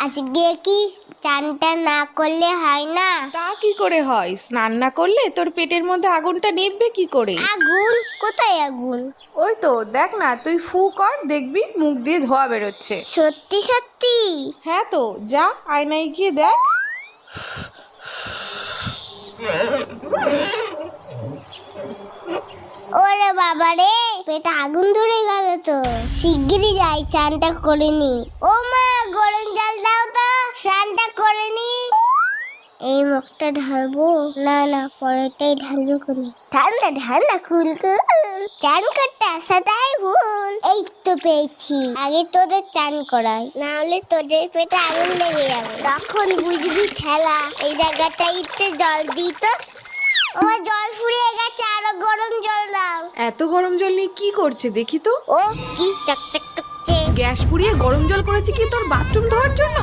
আজকে কি চানটা না করলে হয় না? তা কি করে হয়? স্নান না করলে তোর পেটের মধ্যে আগুনটা নিভবে কি করে? আগুন? কোথায় আগুন? ওই তো দেখ না, তুই ফু কর, দেখবি মুখ দিয়ে ধোঁয়া বেরোচ্ছে। সত্যি সত্যি? হ্যাঁ তো, যা আয়নায় গিয়ে দেখ। ওরে বাবা রে, পেটে আগুন ধরে গেল তো। শিগগিরই যাই, চানটা করে নি। ও মা, গরম জল দাও তো, স্নানটা করে নি। এই মুখটা ঢালবো? না না, পরেরটাই ঢালবো কোনি। ঠান্ডা ঠান্ডা কুল কুল, চান করতে আসাটাই ভুল। এই তো পেয়েছি, আগে তোদের চান করাই, না হলে তোদের পেটে আগুন লেগে যাবে। তখন বুঝবি ঠেলা। এই জায়গাটা ইতে জল দিই তো। আমার জল ফুরিয়ে গেছে, আরো গরম জল দাও। এত গরম জল নিয়ে কি করছে দেখি তো। ও কি চকচক করছে। গ্যাস পুড়িয়ে গরম জল করেছে কি তোর বাথরুম ধোয়ার জন্য?